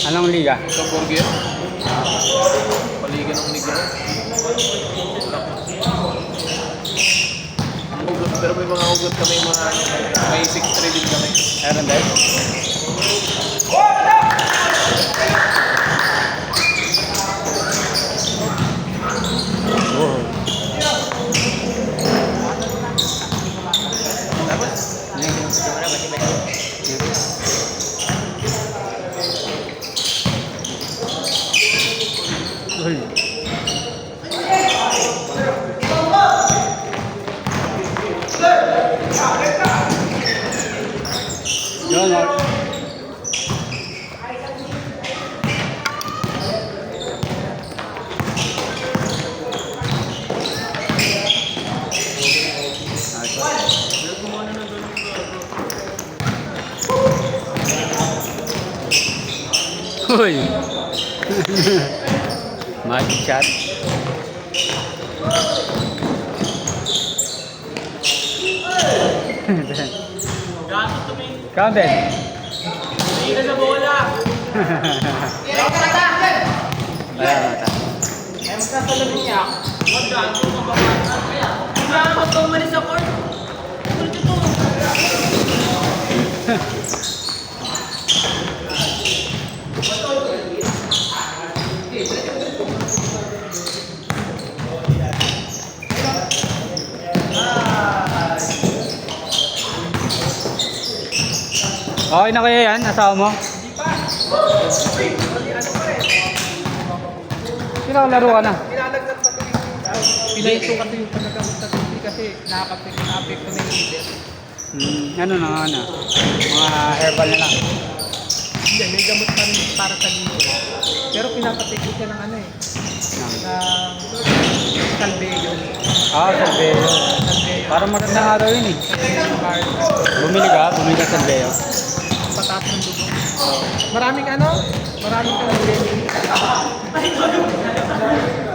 Anong liga? Sa Burger. Paligan ng Negro. Hugot, pero may mga hugot kami, may 6-3 din kami. Meron din. Oh. Uy. Yun, oh. Uy. Magic shot. Count it. Hindi ka sa bola! Ayan, mata. Ay, magkasalamin niya. Magkaan ko mababasa kaya. Kaya magpamalis sa court. Ulit ito. Okay na kaya yan? Asawa mo? Pinakalaro ka na? Pinalagdag pa ito. Pinalito kasi yung panagamot sa tubig kasi nakapekto na yung leader. Ano na nga na? Mga herbal na lang. Hindi, may gamot pa rin para sa dito. Pero pinapatikot ka ng ano eh. Ng salveyo. Salveyo. Parang magandang araw yun eh. Bumili ka sa salveyo. Pataas ng dugo. Maraming ano? Maraming salveyo.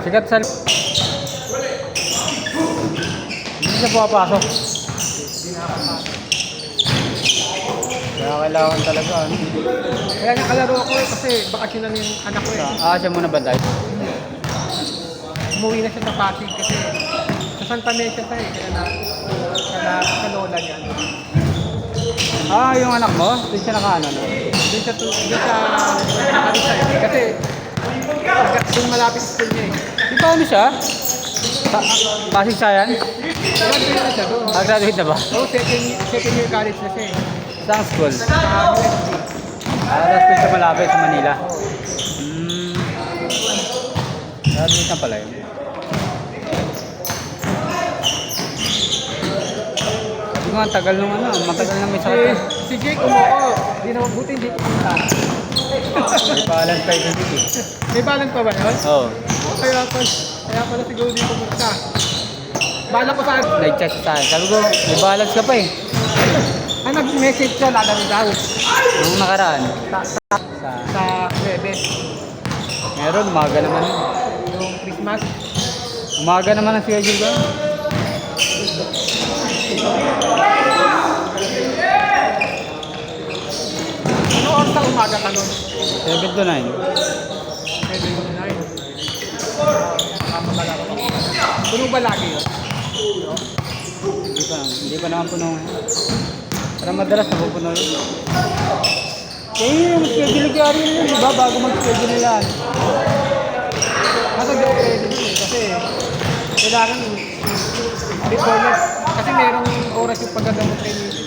Sikat sa... Hindi siya pumapasok. Kaya kailangan talaga ano. Kaya nakalaro ako eh kasi bakasyon na yung anak ko eh. Siya muna bantay. Umuwi na siya sa Pasig kasi sa Santa Mesa siya eh. Kaya sa lola niya. Yung anak mo? Doon siya nakaano no? Doon sa Arisay. Kasi doon malapit school niya eh. Di ba ano siya? Pasig Science? Graduate na siya doon. Graduate na ba? Oo, second year college na siya eh. Saan school? Sa UST. Sa school sa malapit sa Manila. Graduate na pala yun. Sabi ko nga, tagal nung ano, matagal na may sakit. Si Jake umuo. Hindi naman buti hindi pumunta. May balance tayo sa dito. May balance pa ba yun? Oo. Kaya pala siguro hindi pumunta. Bala ko saan? Nag-chat sa akin. Sabi ko, may balance ka pa eh. Nag-message siya, lalaro daw. Nung nakaraan. Sa Webes. Meron, umaga naman. Yung Christmas. Umaga naman ang schedule ko. Ano oras sa umaga ka nun? 7 to 9. 7-9. Mamalaro ko. Puno ba lagi yun? Hindi pa naman puno. Para madalas napupuno yun. Yung schedule kaya rin yun, di ba? Bago mag-schedule nila. Kasi di ako pwede dun eh. Kasi kailangan before na. Kasi merong oras yung paggagamot kay music.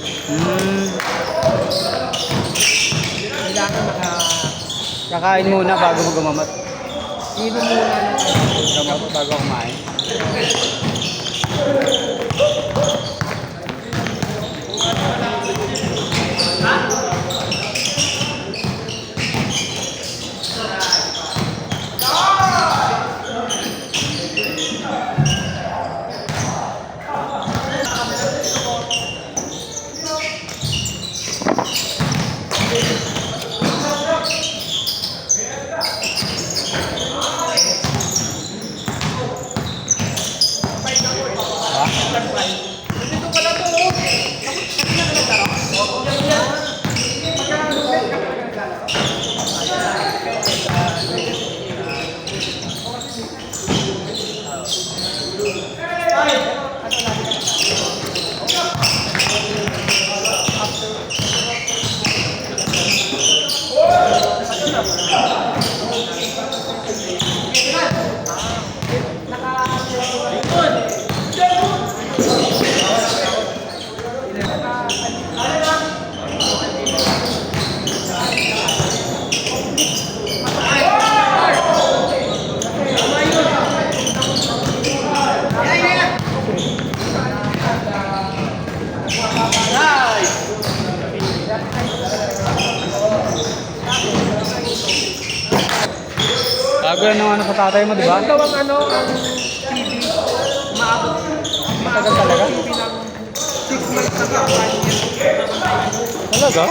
Kailangan Kakain muna bago mag-umamat. inom muna ng Gamot bago kumain. Bago yan ng ano sa tatay mo, di ba? Meron daw ang ano, ang TV, maabot, Matagal talaga? TV ng 6 months na kampanya. Talaga?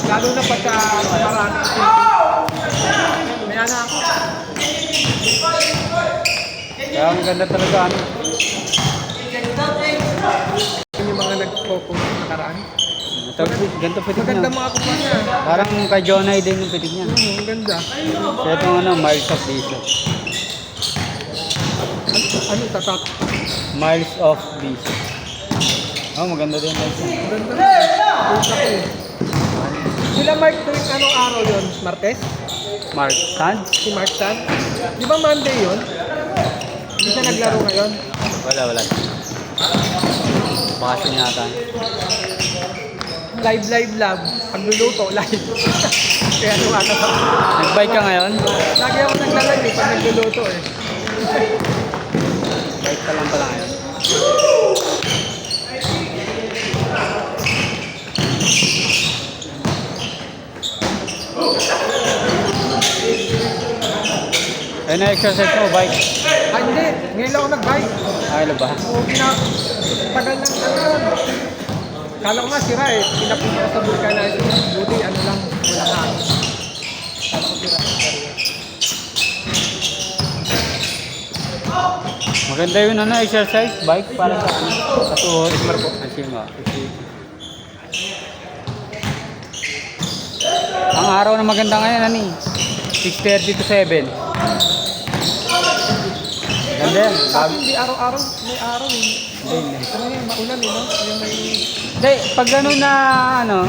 Lalo na pagka marami. May anak ako. Kaya ang ganda talaga ano. Yun yung mga nag-focus sa nakaraan. Ito, ganito pitik Maganda niya. mga kumpanya. Parang kay Jonay din yung pitik niya. Ang ganda. Kaya itong ano, Miles of Beast. Ano tatak? Miles of Beast. Oh, maganda din guys. Ang ganda na. Puta ko eh. Sila Mark tuwing anong araw yun? Martes? Mark Sand? Si Mark Tan? Di ba Monday yun? Hindi siya naglaro ngayon? Wala. Bakasyon yata. Live lang. Pagluluto, live. Kaya ano ata pa. Nag-bike ka ngayon? Lagi ako naglalag eh pag nagluluto eh. Bike ka lang pala ngayon. Ayun na exercise mo, bike. Ah, hindi. Ngayon lang ako nag-bike. Ay, ba? Oo, tagal lang ano yun. Kala ko nga sira eh. Pinapin ko sa vulcanizer. Buti ano lang. Wala nga. Kala ko sira. Maganda yun ano, exercise, bike para sa ano, sa tuhod. Kasi nga. Ang araw na maganda ngayon, ano eh, 6:30 to 7. Ganda yan. Kasi hindi araw-araw. May araw eh. Hindi. Ano yung maulan eh no? Yung may... Hindi, pag gano'n na ano,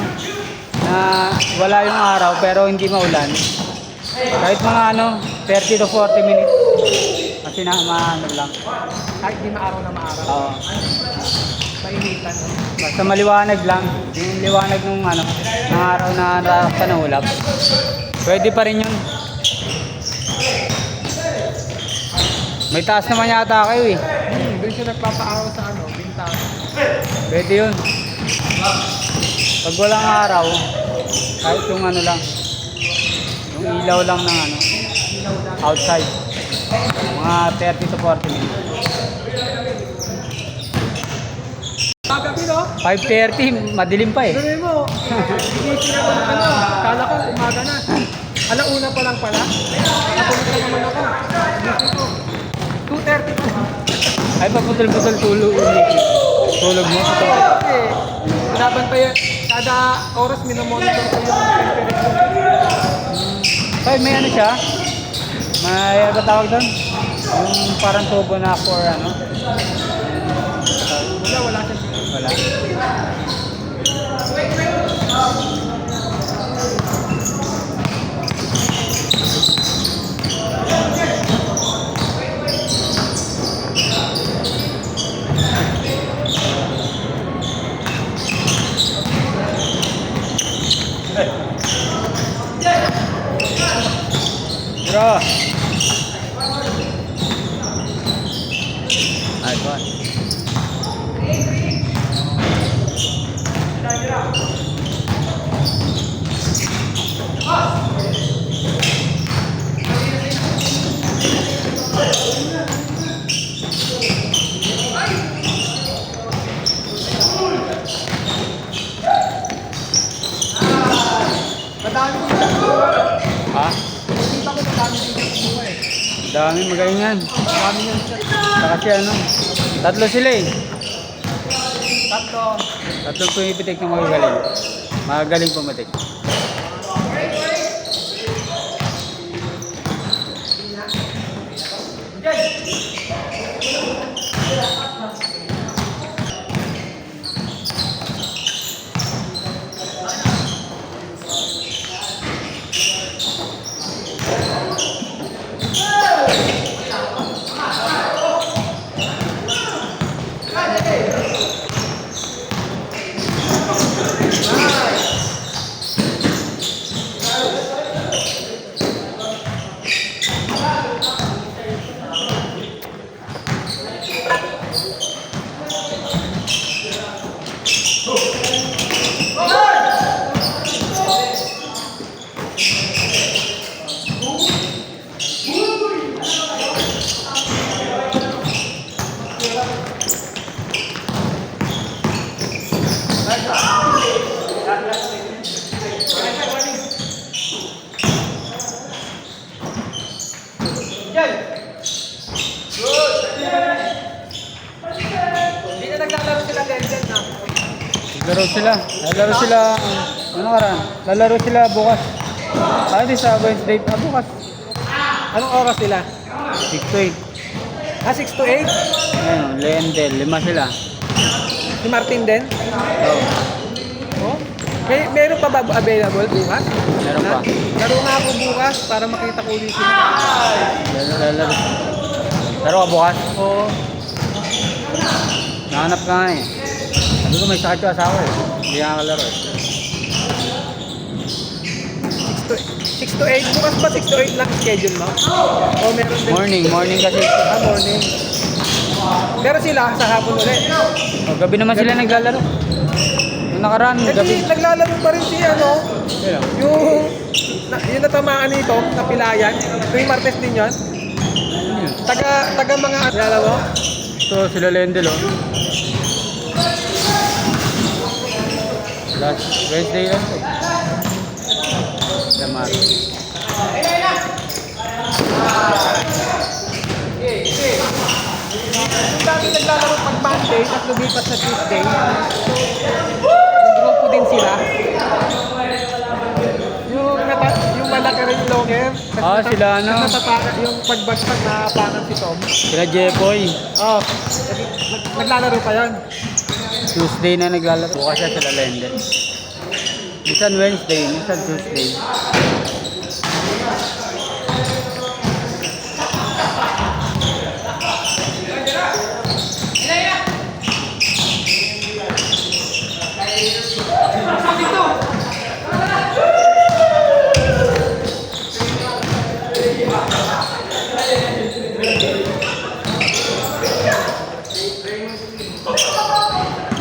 na wala yung araw pero hindi maulan, kahit mga ano, 30 to 40 minutes, kasi na maano lang. Kahit di maaraw na maaraw. Oo. Mainitan. Basta maliwanag lang, yung liwanag ng ano, ng araw na nararaktan na ulap. Pwede pa rin yun. May taas naman yata kayo eh. Doon siya nagpapaaraw sa ano, bintana. Pwede yun. Pag walang araw, kahit yung ano lang, yung ilaw lang ng ano, outside. Mga 30 to 40 minutes. Pagabi no? 5:30, madilim pa eh. Tuloy mo. Inisip ako ng ano. Kala ko umaga na. Alauna pa lang pala. Natulog na naman ako. Inisip ko. 2:30 pa. Ay, paputol-putol tulog mo. Ito. Kasi, laban pa yan. Kada oras minomonitor ko yung temperature. Ay, may ano siya? May ano tawag doon? Yung parang tubo na for ano? Wala siya. Wala. Bro. Ay, ba? Madami ko sa buhay. Ha? Nakita ko madami din sa buhay. Dami magaling yan. Madami yan siya. Saka si ano? Tatlo sila eh. Tatlo. Tatlong pumipitik na magagaling. Magagaling pumitik. Hindi na naglalaro sila Denzel na. Lalaro sila, ano karan? Lalaro sila bukas. Di sa Wednesday, bukas. Anong oras sila? 6 to 8. 6 to 8? Ayun, Lendel, 5 sila. Si Martin din? Oo, Oh? Meron pa ba available bukas? meron pa. Laro nga ako bukas para makita ko ulit sila. Lalaro. Laro ka bukas? Oo. Nahanap ka nga eh. Sabi ko may sakit yung asawa eh. Hindi nga kalaro eh. 6 to 8. Bukas ba 6 to 8 lang schedule mo? O meron din? Morning kasi. Morning. Pero sila sa hapon ulit. Gabi naman sila naglalaro. Yung nakaraan, gabi. Naglalaro pa rin si ano, Ayun. yung natamaan nito, napilayan. Tuwing Martes din yun. Taga mga kilala mo? Ito sila Lendel oh. Last Wednesday lang to. Damar. Yung dati naglalaro pag Monday, at lumipat sa Tuesday. Yung grupo din sila. Yung malaki rin yung longer. Sila ano? Yung pagbagpag na pangan si Tom. Sila Jepoy. Oh, naglalaro pa yan. Tuesday na naglalaro. Bukas siya sila Lendel. Minsan Wednesday, minsan Tuesday.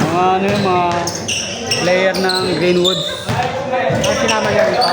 Mga ano yung mga player ng Greenwood. Ang sinama niya rito.